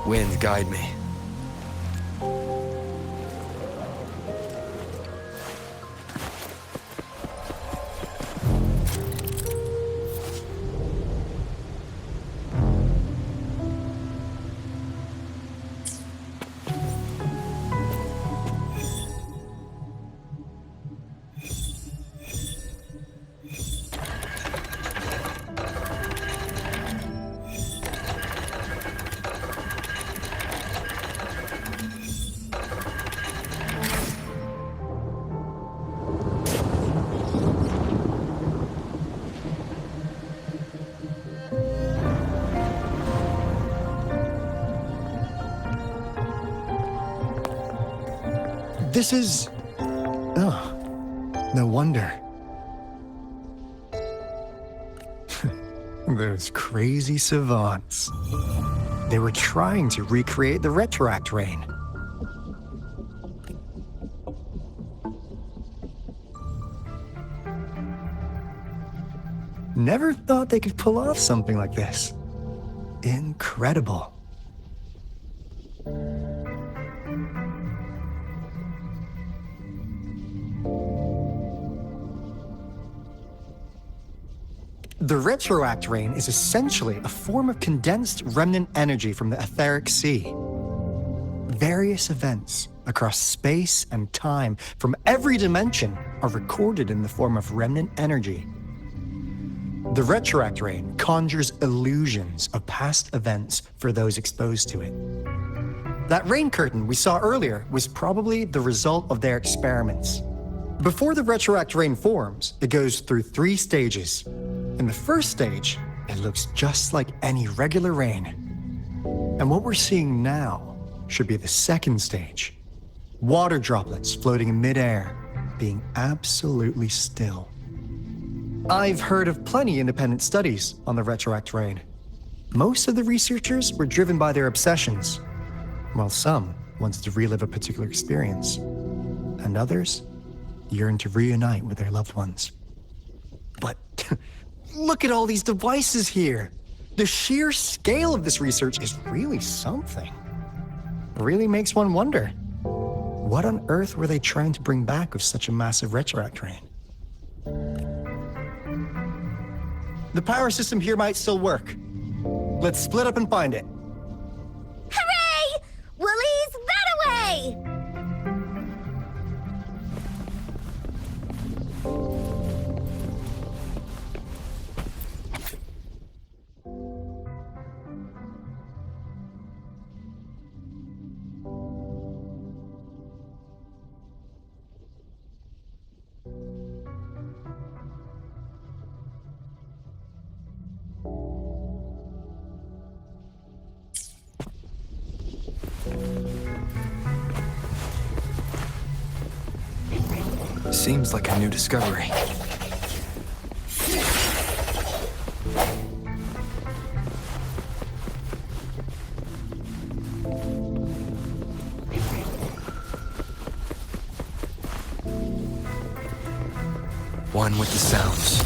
Wind, guide me. This is... Oh, no wonder. Those crazy savants. They were trying to recreate the retroact rain. Never thought they could pull off something like this. Incredible. The retroact rain is essentially a form of condensed remnant energy from the etheric sea. Various events across space and time from every dimension are recorded in the form of remnant energy. The retroact rain conjures illusions of past events for those exposed to it. That rain curtain we saw earlier was probably the result of their experiments. Before the retroact rain forms, it goes through 3 stages. In the first stage, it looks just like any regular rain. And what we're seeing now should be the second stage. Water droplets floating in midair, being absolutely still. I've heard of plenty independent studies on the retroact rain. Most of the researchers were driven by their obsessions, while some wanted to relive a particular experience, and others yearned to reunite with their loved ones. But look at all these devices here. The sheer scale of this research is really something. It really makes one wonder, what on earth were they trying to bring back with such a massive retroact rain? The power system here might still work. Let's split up and find it. Hooray! Woolies, that away! Seems like a new discovery. One with the sounds.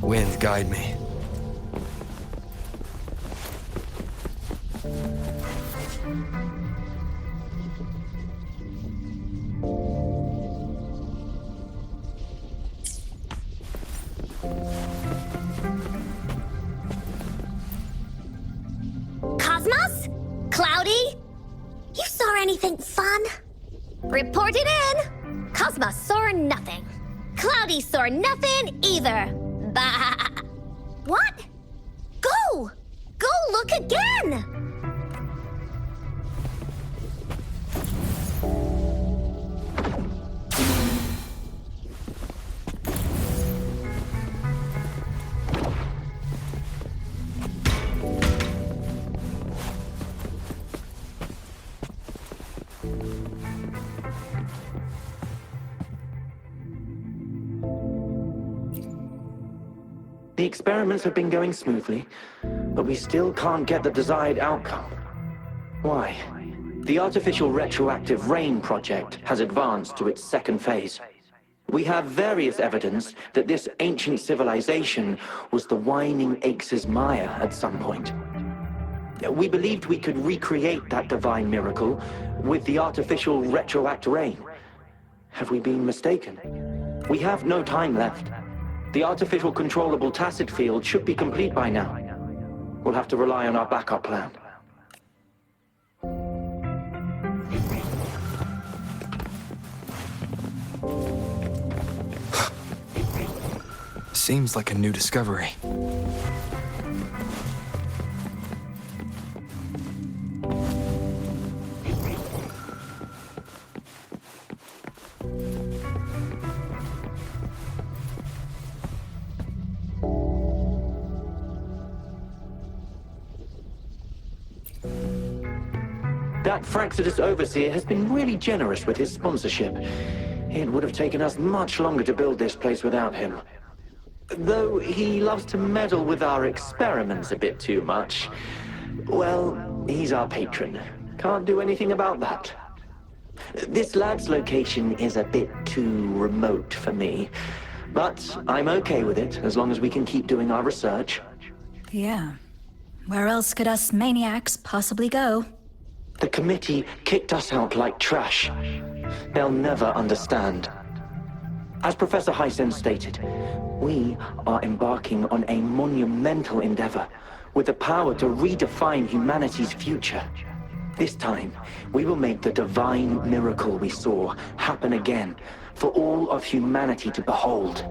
Wind, guide me. Cosmos? Cloudy? You saw anything fun? Report it in! Cosmos saw nothing. Cloudy saw nothing either. Bah! What? Go! Go look again! The experiments have been going smoothly, but we still can't get the desired outcome. Why? The artificial retroactive rain project has advanced to its second phase. We have various evidence that this ancient civilization was the Whining Aches' Maya at some point. We believed we could recreate that divine miracle with the artificial retroact rain. Have we been mistaken? We have no time left. The artificial controllable tacit field should be complete by now. We'll have to rely on our backup plan. Seems like a new discovery. That Fraxidus Overseer has been really generous with his sponsorship. It would have taken us much longer to build this place without him. Though he loves to meddle with our experiments a bit too much. Well, he's our patron. Can't do anything about that. This lab's location is a bit too remote for me. But I'm okay with it, as long as we can keep doing our research. Yeah. Where else could us maniacs possibly go? The committee kicked us out like trash. They'll never understand. As Professor Hysen stated, we are embarking on a monumental endeavor with the power to redefine humanity's future. This time, we will make the divine miracle we saw happen again for all of humanity to behold.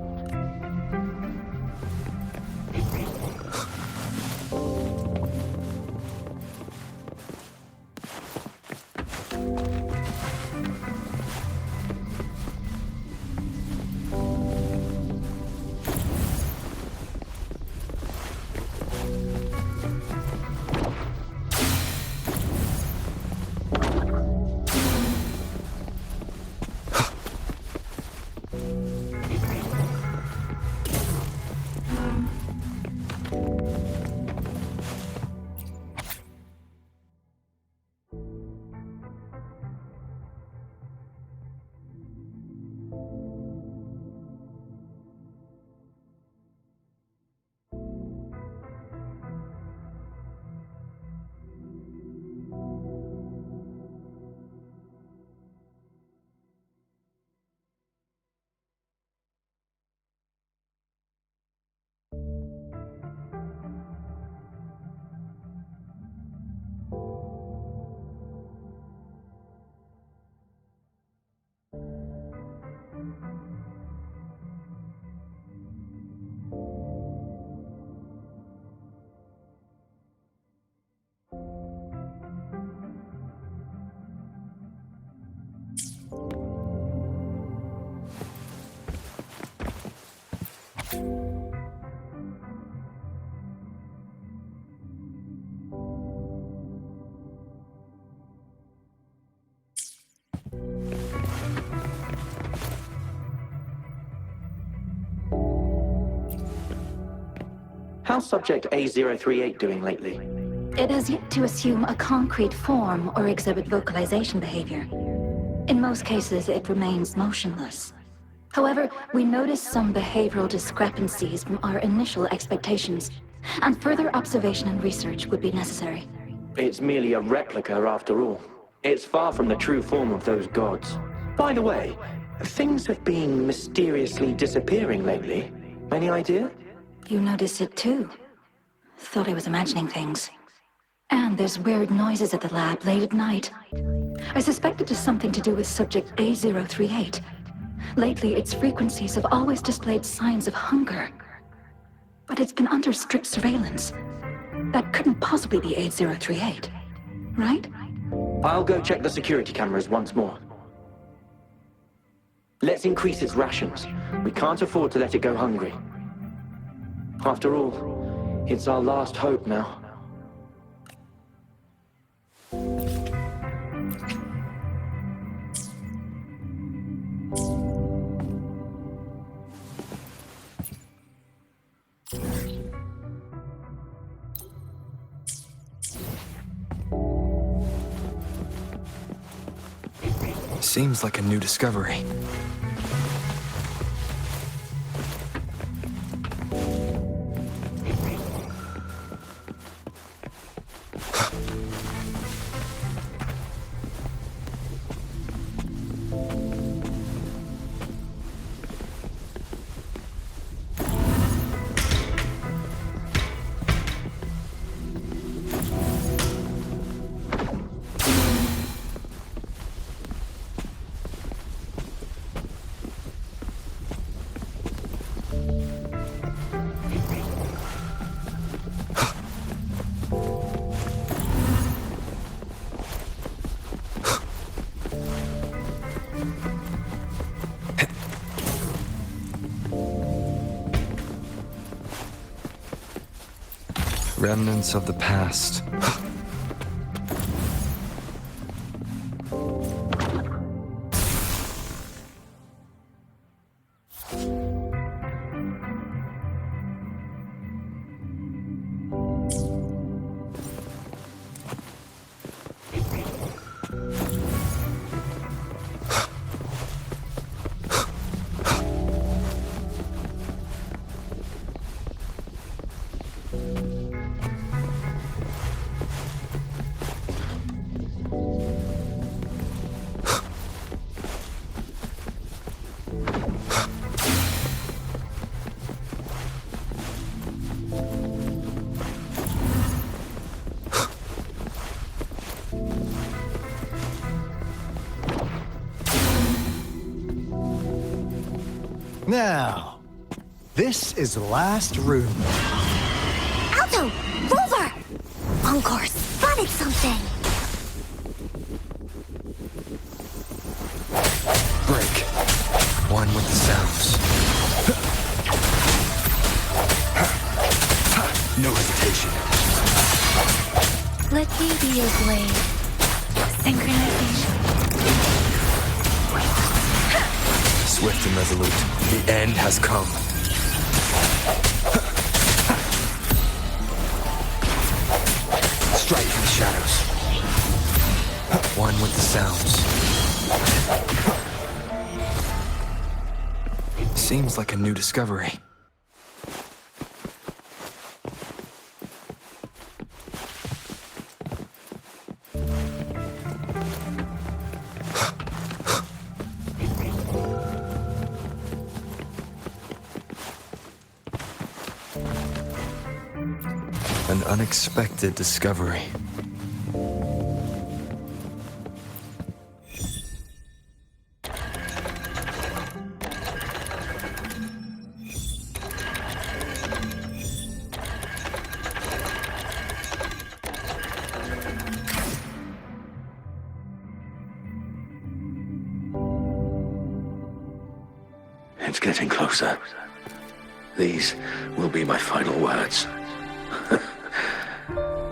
How's Subject A038 doing lately? It has yet to assume a concrete form or exhibit vocalization behavior. In most cases, it remains motionless. However, we noticed some behavioral discrepancies from our initial expectations, and further observation and research would be necessary. It's merely a replica after all. It's far from the true form of those gods. By the way, things have been mysteriously disappearing lately. Any idea? You noticed it too. Thought I was imagining things. And there's weird noises at the lab late at night. I suspect it is something to do with subject A038. Lately, its frequencies have always displayed signs of hunger. But it's been under strict surveillance. That couldn't possibly be A038, right? I'll go check the security cameras once more. Let's increase its rations. We can't afford to let it go hungry. After all, it's our last hope now. Seems like a new discovery. Remnants of the past. Now, this is the last room. Alto! Rover! Encore spotted something! Break. One with the sounds. No hesitation. Let me be your blade. Synchronization. Swift and resolute. The end has come. Strike from the shadows. One with the sounds. Seems like a new discovery. An unexpected discovery. It's getting closer. These will be my final words.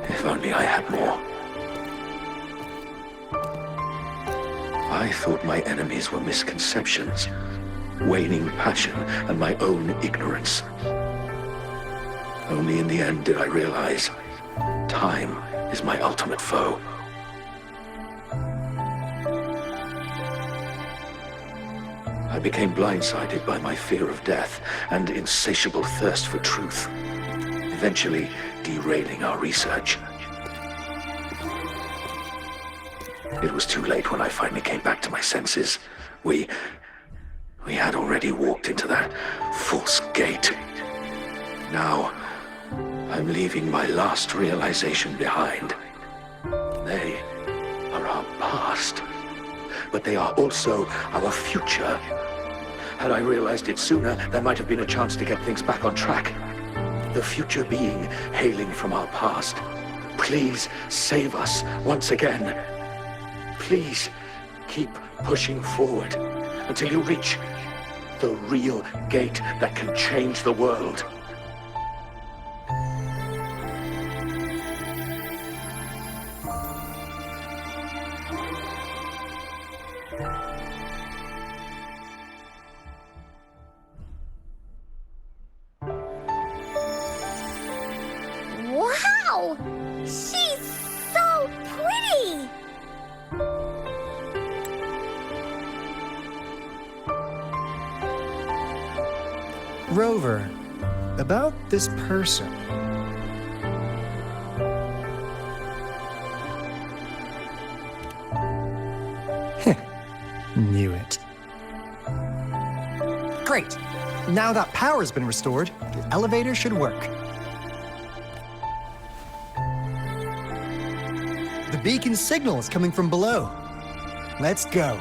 If only I had more. I thought my enemies were misconceptions, waning passion, and my own ignorance. Only in the end did I realize time is my ultimate foe. I became blindsided by my fear of death and insatiable thirst for truth, eventually derailing our research. It was too late when I finally came back to my senses. We had already walked into that false gate. Now, I'm leaving my last realization behind. They are our past, but they are also our future. Had I realized it sooner, there might have been a chance to get things back on track. The future being hailing from our past. Please save us once again. Please keep pushing forward until you reach the real gate that can change the world. Wow! She's so pretty! Rover, about this person. Knew it. Great. Now that power's been restored, the elevator should work. The beacon signal is coming from below. Let's go.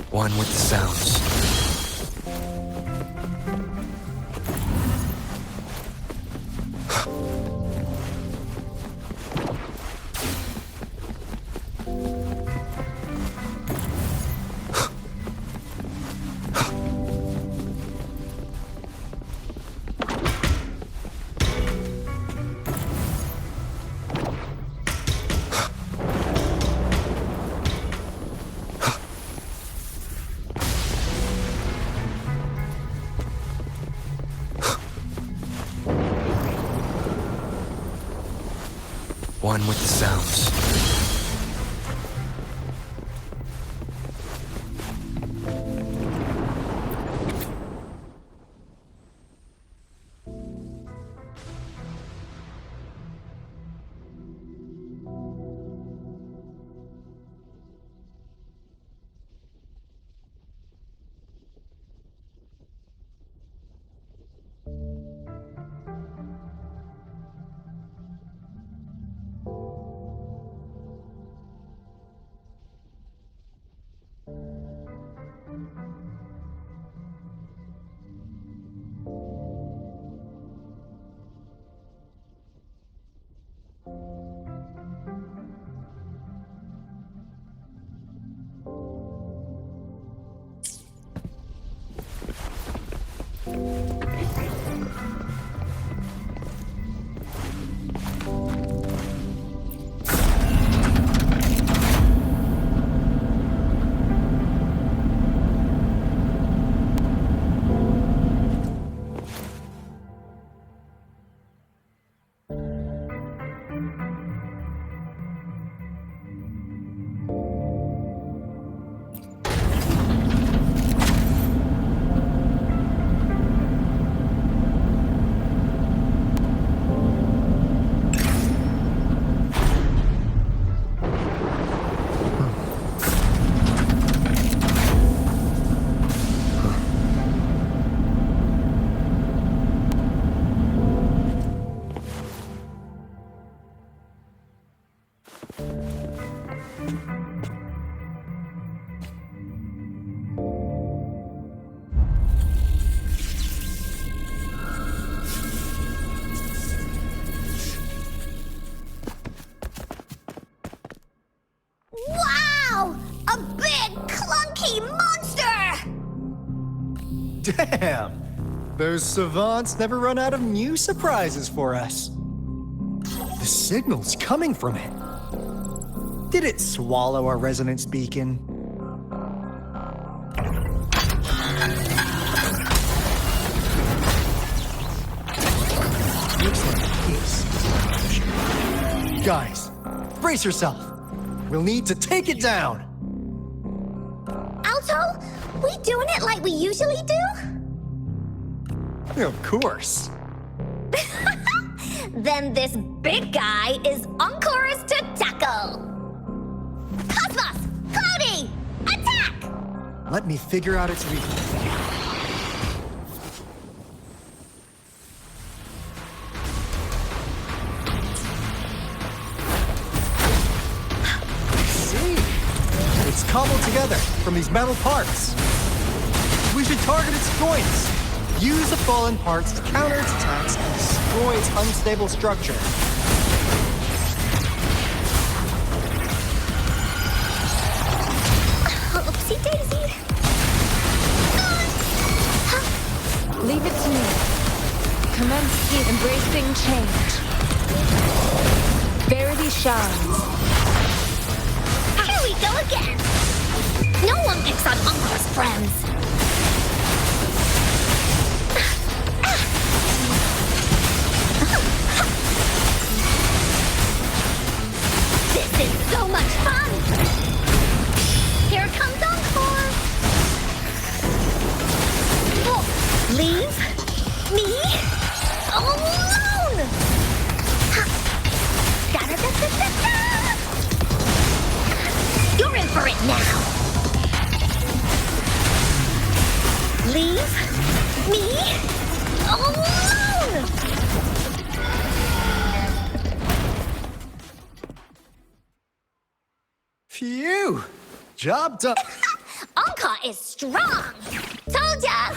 One with the sounds. One with the sounds. Wow! A big, clunky monster! Damn! Those savants never run out of new surprises for us. The signal's coming from it. Did it swallow our resonance beacon? Looks like a piece. Guys, brace yourself. We'll need to take it down. Alto, we doing it like we usually do? Of course. Then this big guy is Encore's to tackle. Cosmos! Cloudy! Attack! Let me figure out its weakness. See? It's cobbled together from these metal parts. We should target its joints. Use the fallen parts to counter its attacks and destroy its unstable structure. Oopsie daisy. Leave it to me. Commence embracing change. Verity shines. Here we go again. No one picks on Encore's friends. Phew! Job done. Anka is strong! Told ya!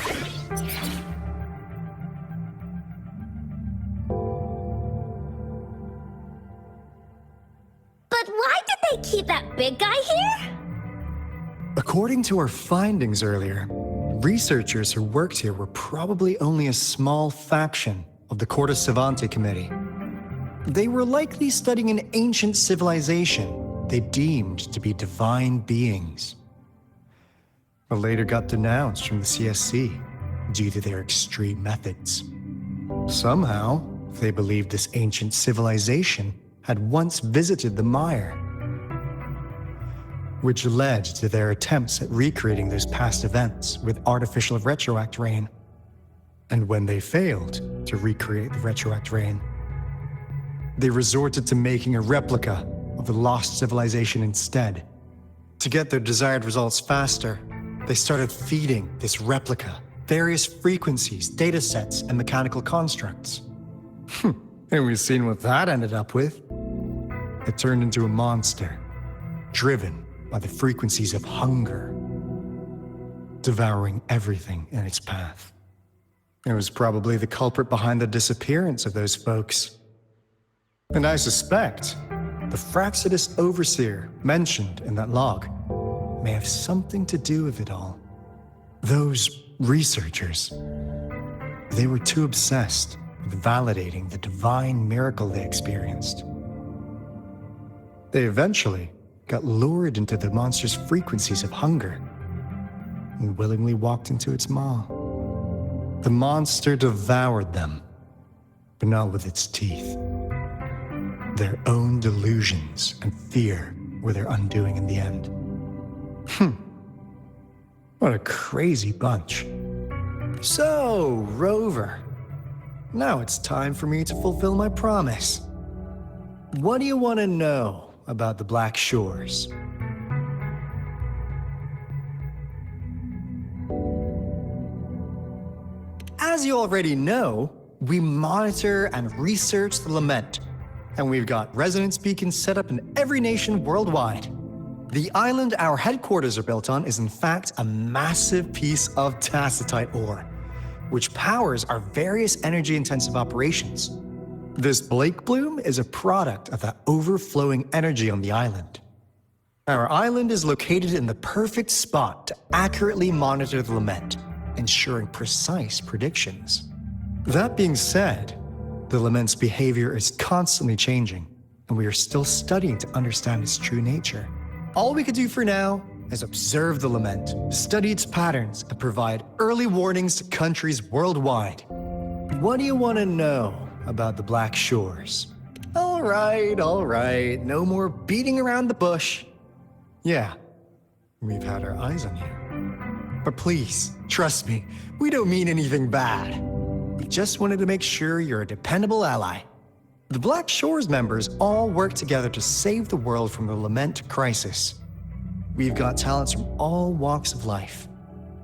But why did they keep that big guy here? According to our findings earlier, researchers who worked here were probably only a small faction of the Corte Savante Committee. They were likely studying an ancient civilization they deemed to be divine beings, but later got denounced from the CSC due to their extreme methods. Somehow, they believed this ancient civilization had once visited the mire, which led to their attempts at recreating those past events with artificial retroact rain. And when they failed to recreate the retroact rain, they resorted to making a replica of the lost civilization instead. To get their desired results faster, they started feeding this replica various frequencies, datasets, and mechanical constructs. And we've seen what that ended up with. It turned into a monster, driven by the frequencies of hunger, devouring everything in its path. It was probably the culprit behind the disappearance of those folks. And I suspect the Fraxidus Overseer mentioned in that log may have something to do with it all. Those researchers, they were too obsessed with validating the divine miracle they experienced. They eventually got lured into the monster's frequencies of hunger and willingly walked into its maw. The monster devoured them, but not with its teeth. Their own delusions and fear were their undoing in the end. What a crazy bunch. So, Rover, now it's time for me to fulfill my promise. What do you want to know about the Black Shores? As you already know, we monitor and research the Lament, and we've got resonance beacons set up in every nation worldwide. The island our headquarters are built on is in fact a massive piece of tacitite ore, which powers our various energy-intensive operations. This Blake Bloom is a product of that overflowing energy on the island. Our island is located in the perfect spot to accurately monitor the Lament, ensuring precise predictions. That being said, the Lament's behavior is constantly changing, and we are still studying to understand its true nature. All we can do for now is observe the Lament, study its patterns, and provide early warnings to countries worldwide. What do you want to know about the Black Shores? All right, no more beating around the bush. Yeah, we've had our eyes on you. But please, trust me, we don't mean anything bad. We just wanted to make sure you're a dependable ally. The Black Shores members all work together to save the world from the Lament crisis. We've got talents from all walks of life,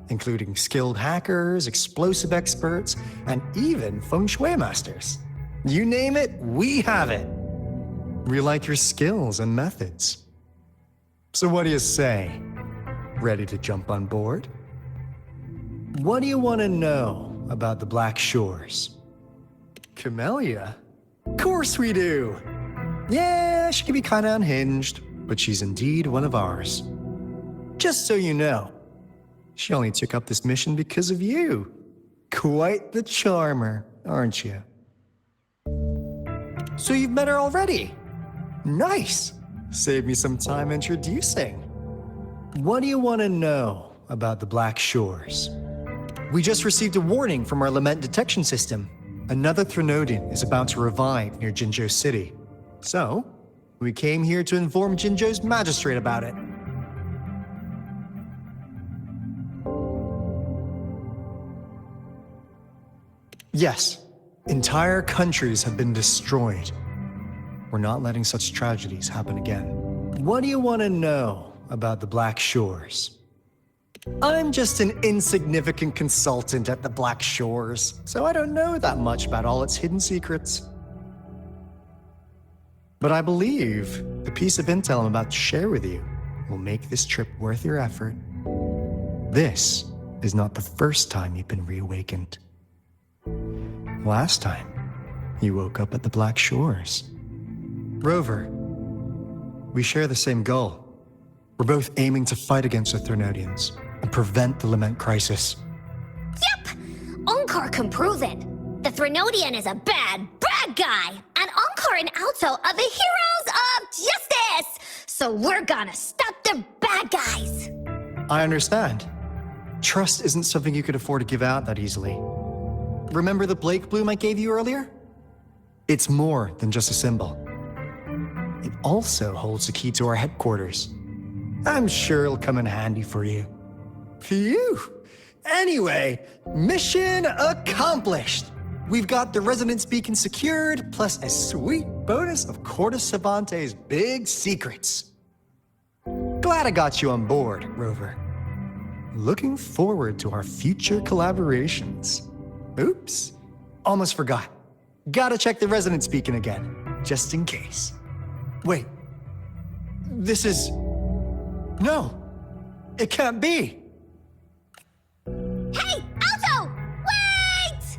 including skilled hackers, explosive experts, and even feng shui masters. You name it, we have it. We like your skills and methods. So what do you say? Ready to jump on board? What do you want to know about the Black Shores? Camellia? Of course we do! Yeah, she can be kinda unhinged, but she's indeed one of ours. Just so you know, she only took up this mission because of you. Quite the charmer, aren't you? So you've met her already? Nice! Save me some time introducing. What do you want to know about the Black Shores? We just received a warning from our Lament detection system. Another Threnodian is about to revive near Jinzhou City. So, we came here to inform Jinzhou's magistrate about it. Yes, entire countries have been destroyed. We're not letting such tragedies happen again. What do you want to know about the Black Shores? I'm just an insignificant consultant at the Black Shores, so I don't know that much about all its hidden secrets. But I believe the piece of intel I'm about to share with you will make this trip worth your effort. This is not the first time you've been reawakened. Last time, you woke up at the Black Shores. Rover, we share the same goal. We're both aiming to fight against the Threnodians and prevent the Lament crisis. Yep! Encore can prove it. The Threnodian is a bad, bad guy, and Encore and Alto are the heroes of justice! So we're gonna stop the bad guys! I understand. Trust isn't something you could afford to give out that easily. Remember the Blake bloom I gave you earlier? It's more than just a symbol. It also holds the key to our headquarters. I'm sure it'll come in handy for you. Phew! Anyway, mission accomplished! We've got the resonance beacon secured, plus a sweet bonus of Corte Savante's big secrets. Glad I got you on board, Rover. Looking forward to our future collaborations. Oops, almost forgot. Gotta check the resonance beacon again, just in case. Wait, this is... No, it can't be. Hey, Alto! Wait!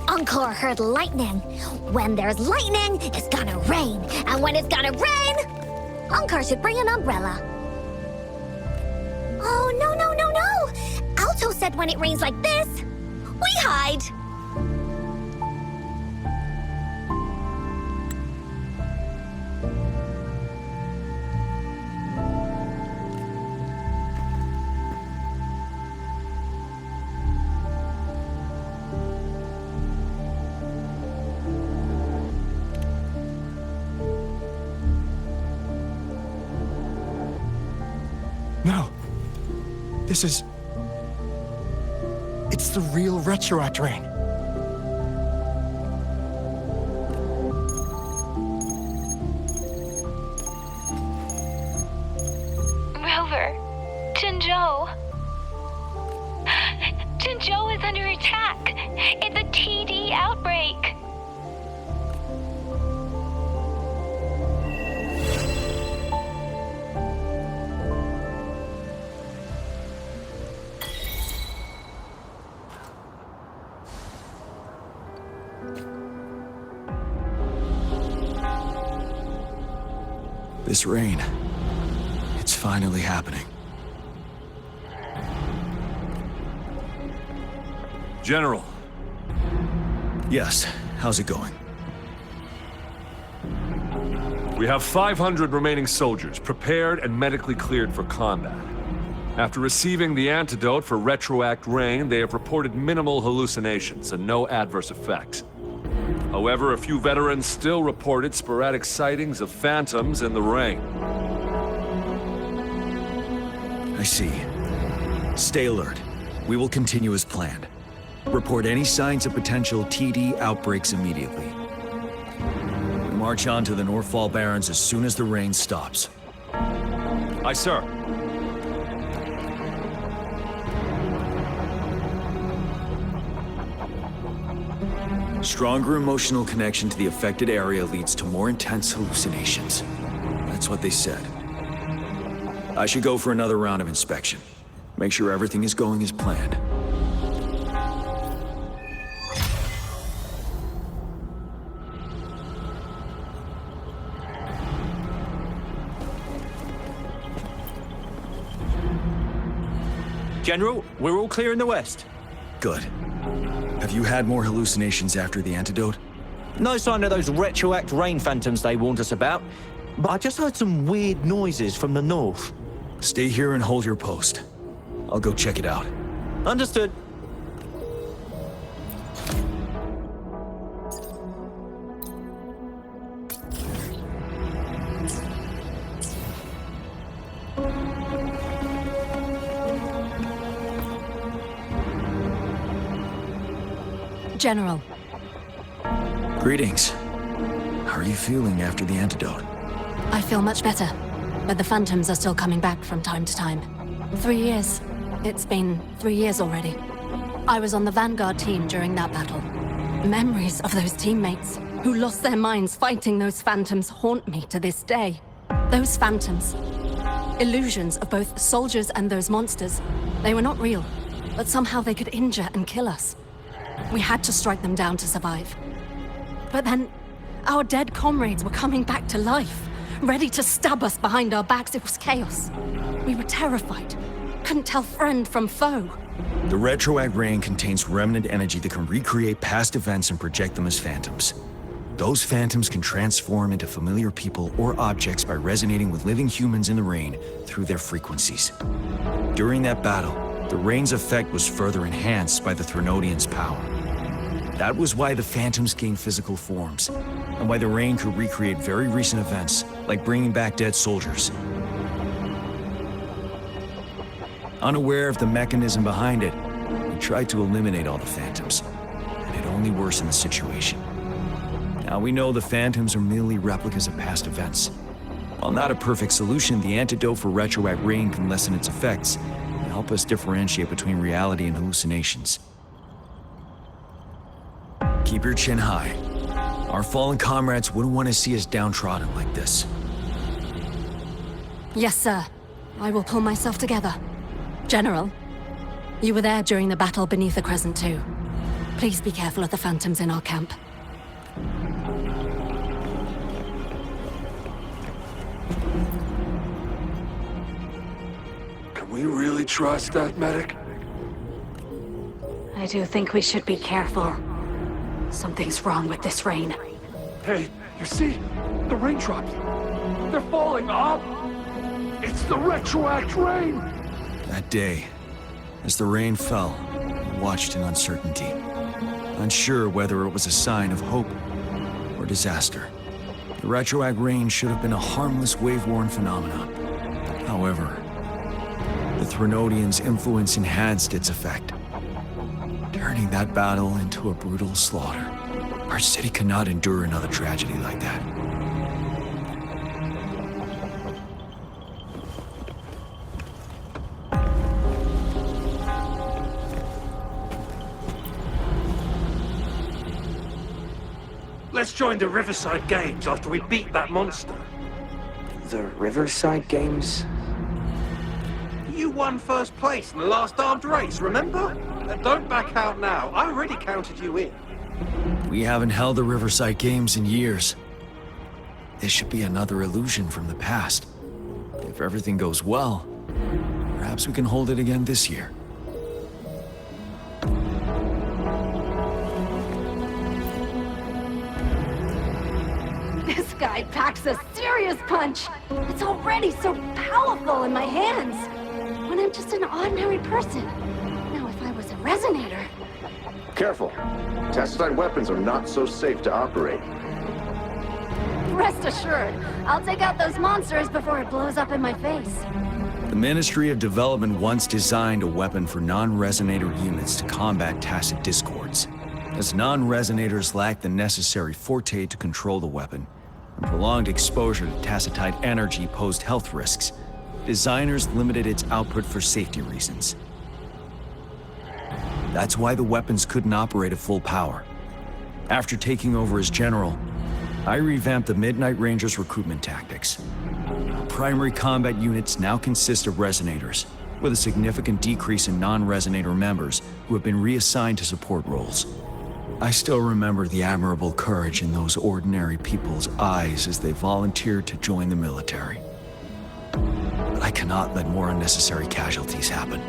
Encore heard lightning. When there's lightning, it's gonna rain. And when it's gonna rain, Encore should bring an umbrella. Oh, no, no, no, no! Alto said when it rains like this, we hide. No. This is... It's the real Retroact Rain. Rover, Jinzhou. Jinzhou is under attack. It's a TD outbreak. This rain, it's finally happening. General. Yes, how's it going? We have 500 remaining soldiers, prepared and medically cleared for combat. After receiving the antidote for Retroact Rain, they have reported minimal hallucinations and no adverse effects. However, a few veterans still reported sporadic sightings of phantoms in the rain. I see. Stay alert. We will continue as planned. Report any signs of potential TD outbreaks immediately. We march on to the Northfall Barrens as soon as the rain stops. Aye, sir. Stronger emotional connection to the affected area leads to more intense hallucinations. That's what they said. I should go for another round of inspection. Make sure everything is going as planned. General, we're all clear in the west. Good. Have you had more hallucinations after the antidote? No sign of those retroact rain phantoms they warned us about, but I just heard some weird noises from the north. Stay here and hold your post. I'll go check it out. Understood. General. Greetings. How are you feeling after the antidote? I feel much better, but the phantoms are still coming back from time to time. 3 years. It's been 3 years already. I was on the Vanguard team during that battle. Memories of those teammates who lost their minds fighting those phantoms haunt me to this day. Those phantoms, illusions of both soldiers and those monsters, they were not real, but somehow they could injure and kill us. We had to strike them down to survive. But then, our dead comrades were coming back to life, ready to stab us behind our backs. It was chaos. We were terrified. Couldn't tell friend from foe. The retroact rain contains remnant energy that can recreate past events and project them as phantoms. Those phantoms can transform into familiar people or objects by resonating with living humans in the rain through their frequencies. During that battle, the rain's effect was further enhanced by the Threnodians' power. That was why the phantoms gained physical forms, and why the rain could recreate very recent events, like bringing back dead soldiers. Unaware of the mechanism behind it, we tried to eliminate all the phantoms, and it only worsened the situation. Now we know the phantoms are merely replicas of past events. While not a perfect solution, the antidote for retroact rain can lessen its effects and help us differentiate between reality and hallucinations. Keep your chin high. Our fallen comrades wouldn't want to see us downtrodden like this. Yes, sir. I will pull myself together. General, you were there during the battle beneath the Crescent too. Please be careful of the phantoms in our camp. Can we really trust that medic? I do think we should be careful. Something's wrong with this rain. Hey, you see? The raindrops. They're falling up. It's the retroact rain. That day, as the rain fell, we watched in uncertainty, unsure whether it was a sign of hope or disaster. The retroact rain should have been a harmless wave-worn phenomenon. However, the Threnodians' influence enhanced its effect, turning that battle into a brutal slaughter. Our city cannot endure another tragedy like that. Let's join the Riverside Games after we beat that monster. The Riverside Games? You won first place in the last armed race, remember? Don't back out now. I already counted you in. We haven't held the Riverside Games in years. This should be another illusion from the past. If everything goes well, perhaps we can hold it again this year. This guy packs a serious punch. It's already so powerful in my hands. When I'm just an ordinary person. Now, if I was a resonator... Careful. Tacitite weapons are not so safe to operate. Rest assured, I'll take out those monsters before it blows up in my face. The Ministry of Development once designed a weapon for non-resonator units to combat tacit discords. As non-resonators lack the necessary forte to control the weapon, and prolonged exposure to tacitite energy posed health risks, designers limited its output for safety reasons. That's why the weapons couldn't operate at full power. After taking over as general, I revamped the Midnight Rangers' recruitment tactics. Our primary combat units now consist of resonators, with a significant decrease in non-resonator members who have been reassigned to support roles. I still remember the admirable courage in those ordinary people's eyes as they volunteered to join the military. But I cannot let more unnecessary casualties happen.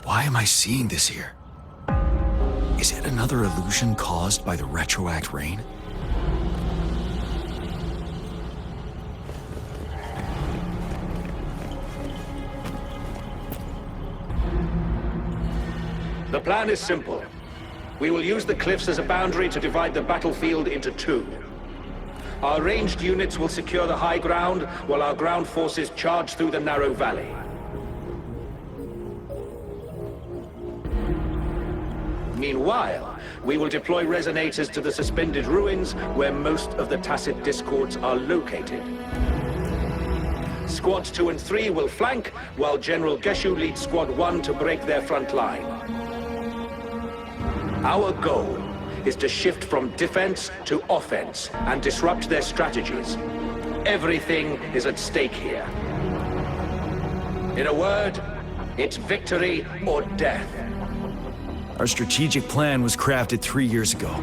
Why am I seeing this here? Is it another illusion caused by the retroact rain? The plan is simple. We will use the cliffs as a boundary to divide the battlefield into two. Our ranged units will secure the high ground, while our ground forces charge through the narrow valley. Meanwhile, we will deploy resonators to the suspended ruins, where most of the Tacit Discords are located. Squads 2 and 3 will flank, while General Geshu leads Squad 1 to break their front line. Our goal is to shift from defense to offense and disrupt their strategies. Everything is at stake here. In a word, it's victory or death. Our strategic plan was crafted 3 years ago,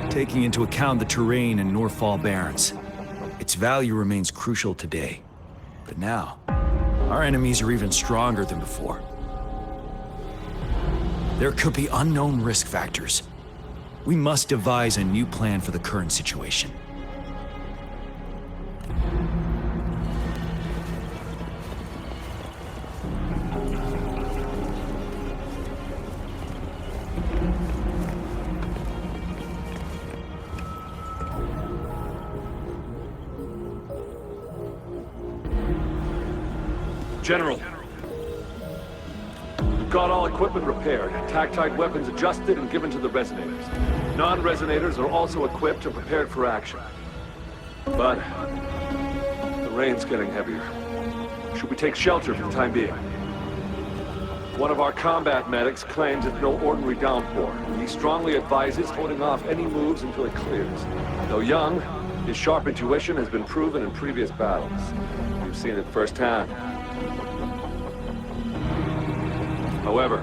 taking into account the terrain in Northfall Barrens. Its value remains crucial today. But now, our enemies are even stronger than before. There could be unknown risk factors. We must devise a new plan for the current situation. General, we've got all equipment repaired, tactite weapons adjusted and given to the resonators. Non-resonators are also equipped and prepared for action. But the rain's getting heavier. Should we take shelter for the time being? One of our combat medics claims it's no ordinary downpour, and he strongly advises holding off any moves until it clears. Though young, his sharp intuition has been proven in previous battles. We've seen it firsthand. However,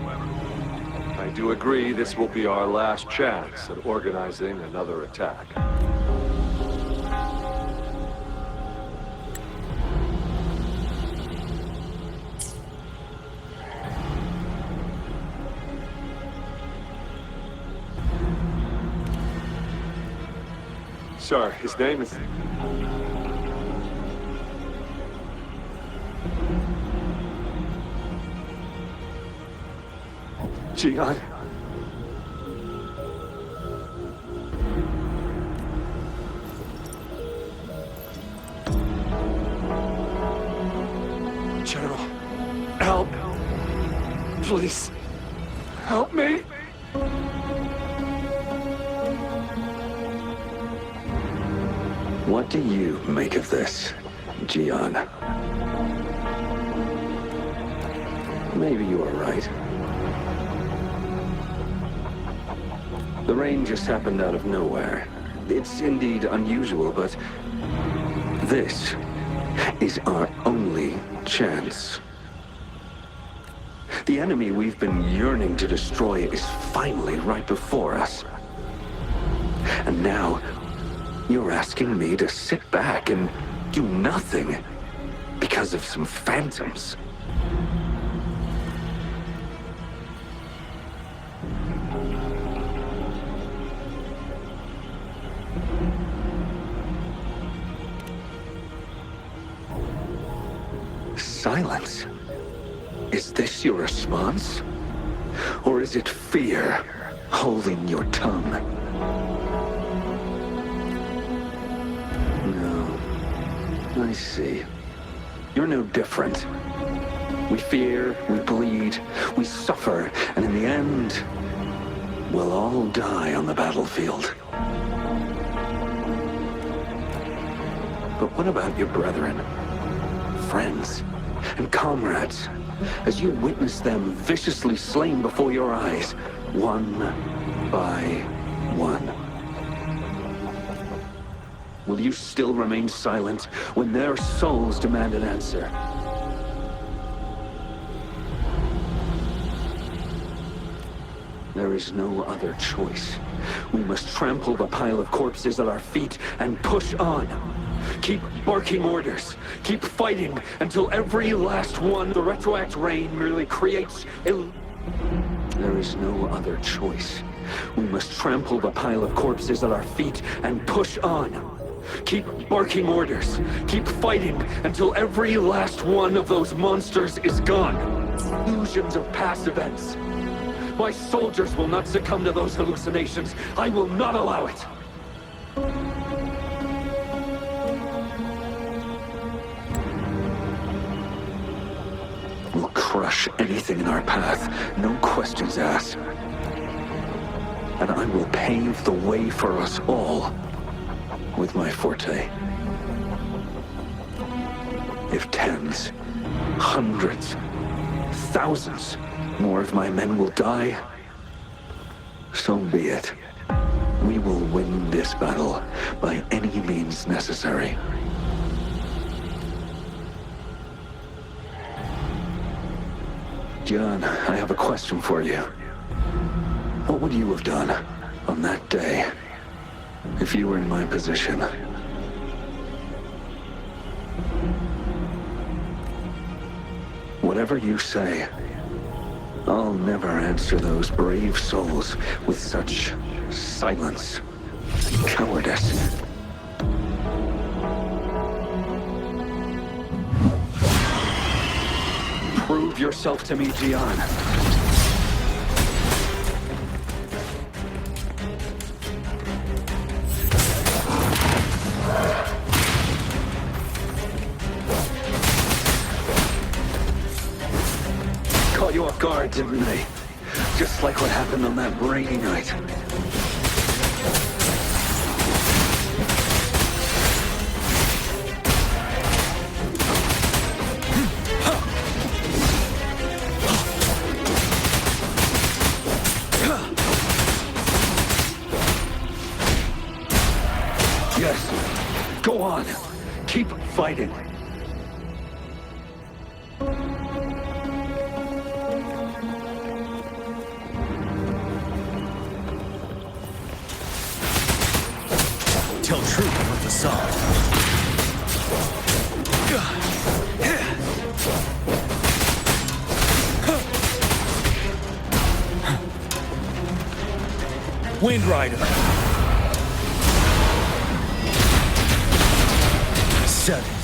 I do agree this will be our last chance at organizing another attack. Sir, his name is... Jian. General, help. Please, help me. What do you make of this, Jian? Maybe you are right. The rain just happened out of nowhere. It's indeed unusual, but this is our only chance. The enemy we've been yearning to destroy is finally right before us. And now, you're asking me to sit back and do nothing because of some phantoms. Silence? Is this your response? Or is it fear holding your tongue? No. I see. You're no different. We fear, we bleed, we suffer, and in the end, we'll all die on the battlefield. But what about your brethren, friends, and comrades, as you witness them viciously slain before your eyes, one by one? Will you still remain silent when their souls demand an answer? There is no other choice. We must trample the pile of corpses at our feet and push on. Keep barking orders. Keep fighting until every last one. The retroact rain merely creates is no other choice. We must trample the pile of corpses at our feet and push on. Keep barking orders. Keep fighting until every last one of those monsters is gone. Illusions of past events. My soldiers will not succumb to those hallucinations. I will not allow it. We'll crush anything in our path, no questions asked. And I will pave the way for us all with my forte. If tens, hundreds, thousands more of my men will die, so be it. We will win this battle by any means necessary. John, I have a question for you. What would you have done on that day if you were in my position? Whatever you say, I'll never answer those brave souls with such silence and cowardice. Prove yourself to me, Gian. Caught you off guard, didn't they? Just like what happened on that rainy night. Yes, go on. Keep fighting. Tell truth on facade. Wind Rider. Settled.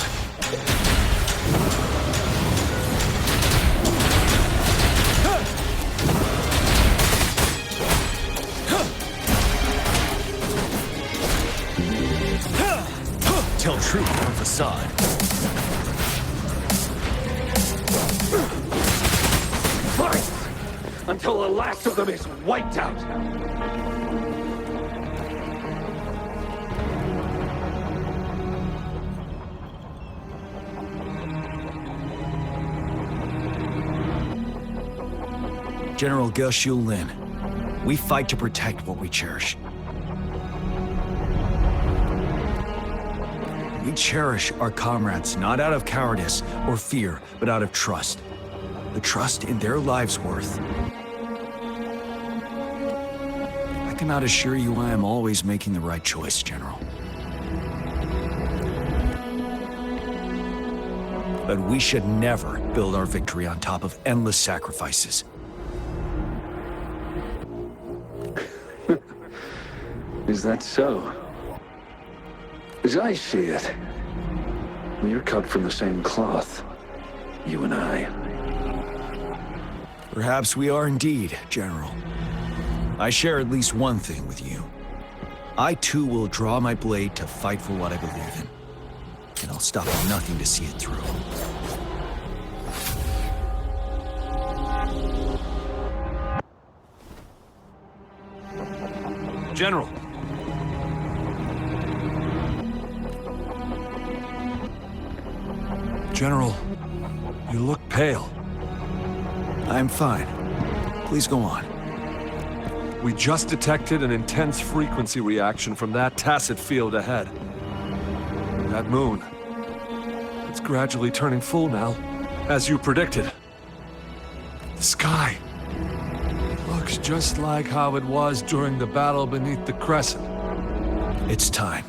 Tell truth on facade. Fight! Until the last of them is wiped out! General Ge Lin, we fight to protect what we cherish. We cherish our comrades not out of cowardice or fear, but out of trust. The trust in their lives' worth. I cannot assure you I am always making the right choice, General. But we should never build our victory on top of endless sacrifices. Is that so? As I see it, we're cut from the same cloth, you and I. Perhaps we are indeed, General. I share at least one thing with you. I too will draw my blade to fight for what I believe in. And I'll stop at nothing to see it through. General. General, you look pale. I'm fine. Please go on. We just detected an intense frequency reaction from that tacit field ahead. That moon. It's gradually turning full now, as you predicted. The sky looks just like how it was during the battle beneath the Crescent. It's time.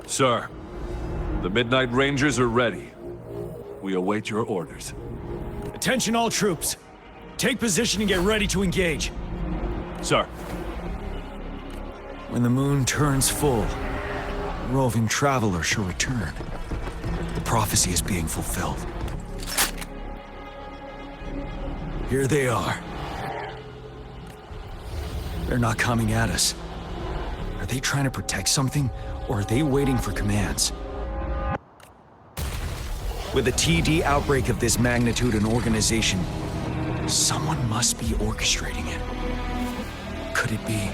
Sir, the Midnight Rangers are ready. We await your orders. Attention all troops. Take position and get ready to engage. Sir. When the moon turns full, roving travelers shall return. The prophecy is being fulfilled. Here they are. They're not coming at us. Are they trying to protect something, or are they waiting for commands? With a TD outbreak of this magnitude and organization, someone must be orchestrating it. Could it be?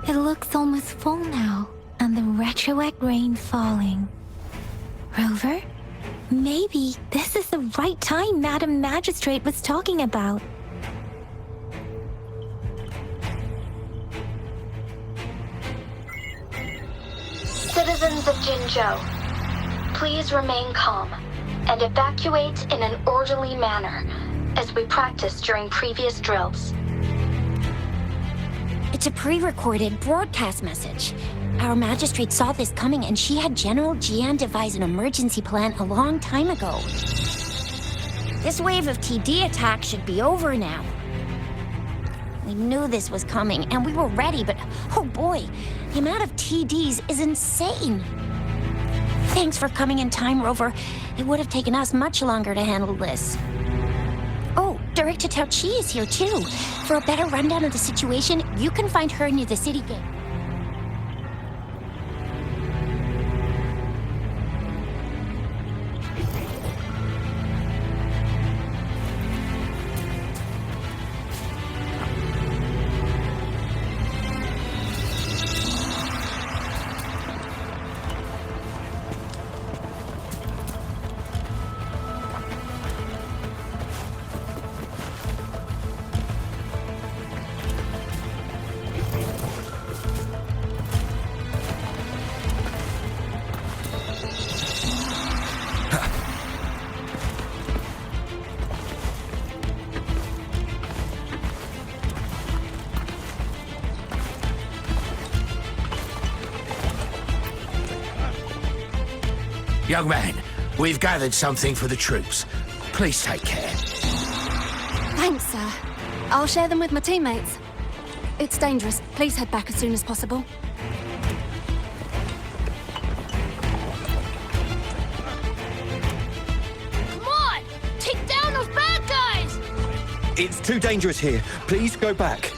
It looks almost full now, and the retroact rain falling. Rover? Maybe this is the right time Madam Magistrate was talking about. Citizens of Jinzhou, please remain calm and evacuate in an orderly manner, as we practiced during previous drills. It's a pre-recorded broadcast message. Our magistrate saw this coming and she had General Jian devise an emergency plan a long time ago. This wave of TD attacks should be over now. We knew this was coming and we were ready, but oh boy, the amount of TDs is insane. Thanks for coming in time, Rover. It would have taken us much longer to handle this. Oh, Director Tao Chi is here too. For a better rundown of the situation, you can find her near the city gate. Young man, we've gathered something for the troops. Please take care. Thanks, sir. I'll share them with my teammates. It's dangerous. Please head back as soon as possible. Come on! Take down those bad guys! It's too dangerous here. Please go back.